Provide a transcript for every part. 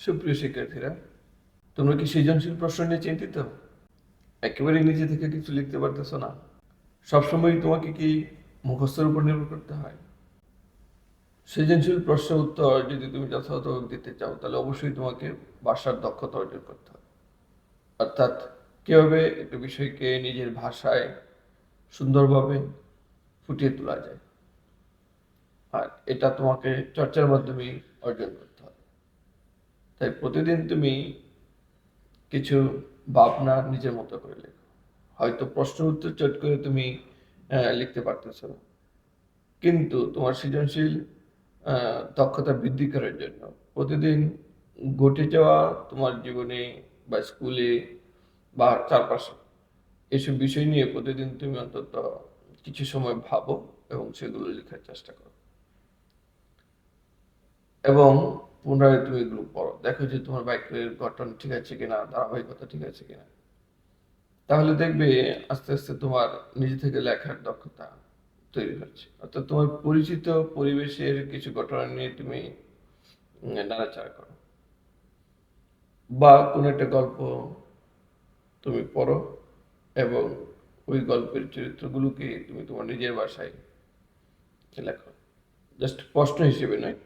সুপ্রিয় শিক্ষার্থীরা, তোমরা কি সৃজনশীল প্রশ্ন নিয়ে চিন্তিত? একেবারেই নিজে থেকে কিছু লিখতে পারতেছো না? সবসময় তোমাকে কি মুখস্থের উপর নির্ভর করতে হয়? সৃজনশীল প্রশ্নের উত্তর যদি তুমি যথাযথভাবে দিতে চাও, তাহলে অবশ্যই তোমাকে ভাষার দক্ষতা অর্জন করতে হবে। অর্থাৎ কিভাবে একটা বিষয়কে নিজের ভাষায় সুন্দরভাবে ফুটিয়ে তোলা যায়, আর এটা তোমাকে চর্চার মাধ্যমেই অর্জন করতে হবে। তাই প্রতিদিন তুমি কিছু ভাবনা নিজের মতো করে লেখো। হয়তো প্রশ্ন উত্তর চট করে তুমি লিখতে পারতেছো না, কিন্তু তোমার সৃজনশীল দক্ষতা বৃদ্ধি করার জন্য প্রতিদিন ঘটে যাওয়া তোমার জীবনে বা স্কুলে বা চারপাশে এসব বিষয় নিয়ে প্রতিদিন তুমি অন্তত কিছু সময় ভাবো এবং সেগুলো লেখার চেষ্টা করো, এবং পুনরায় তুমি এগুলো পড়ো, দেখো যে তোমার বাক্যের গঠন ঠিক আছে কিনা, ধারাবাহিকতা ঠিক আছে কিনা। তাহলে দেখবে আস্তে আস্তে তোমার নিজে থেকে লেখার দক্ষতা তৈরি হচ্ছে। অর্থাৎ তোমার পরিচিত পরিবেশের কিছু ঘটনা নিয়ে তুমি নাড়াচাড়া করো, বা কোনো একটা গল্প তুমি পড়ো এবং ওই গল্পের চরিত্রগুলোকে তুমি তোমার নিজের ভাষায় লেখো। জাস্ট প্রশ্ন হিসেবে নয়,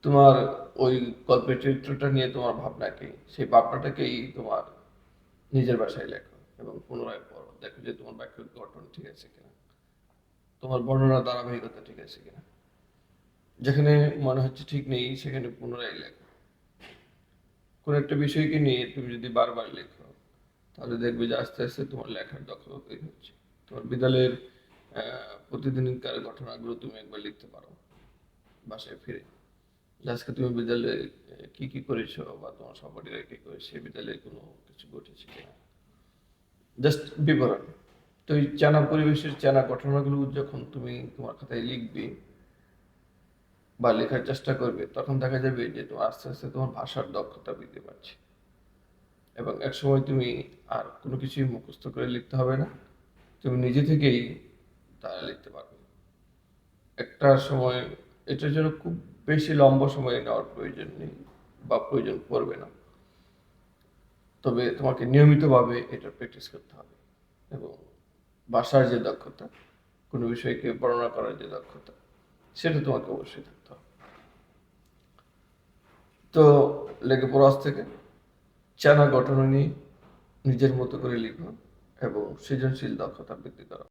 তোমার ওই গল্পের চরিত্রটা নিয়ে তোমার ভাবনা কি, সেই ভাবনাটাকেই তোমার নিজের ভাষায় লেখো এবং পুনরায় পড়ো, দেখো যে তোমার বাক্যের গঠন ঠিক আছে কিনা, তোমার বর্ণনার ধারাবাহিকতা ঠিক আছে কিনা। যেখানে মনে হচ্ছে ঠিক নেই সেখানে পুনরায় লেখো। কোনো একটা বিষয়কে নিয়ে তুমি যদি বারবার লেখো, তাহলে দেখবে যে আস্তে আস্তে তোমার লেখার দক্ষতা তৈরি হচ্ছে। তোমার বিদ্যালয়ের প্রতিদিনকার ঘটনাগুলো তুমি একবার লিখতে পারো বাসায় ফিরে, যে আজকে তুমি বিদ্যালয়ে কি কি করেছো বা তোমার সহপাঠীরা কি করেছে, বিদ্যালয়ে কোনো কিছু ঘটেছে কিনা, জাস্ট বিবরণ। তো এই চেনা পরিবেশের চেনা ঘটনাগুলো যখন তুমি তোমার খাতায় লিখবে বা লেখার চেষ্টা করবে, তখন দেখা যাবে যে তোমার আস্তে আস্তে তোমার ভাষার দক্ষতা বৃদ্ধি পাচ্ছে, এবং একসময় তুমি আর কোনো কিছুই মুখস্থ করে লিখতে হবে না, তুমি নিজে থেকেই তা লিখতে পারবে। একটা সময় এটার জন্য খুব বেশি লম্বা সময় নেওয়ার প্রয়োজন নেই বা প্রয়োজন পড়বে না, তবে তোমাকে নিয়মিতভাবে এটা প্র্যাকটিস করতে হবে। এবং ভাষার যে দক্ষতা, কোনো বিষয়কে বর্ণনা করার যে দক্ষতা, সেটা তোমাকে অবশ্যই থাকতে হবে। তো লেগে পড়ো আজ থেকে, চেনা ঘটনা নিয়ে নিজের মতো করে লিখো এবং সৃজনশীল দক্ষতা বৃদ্ধি করো।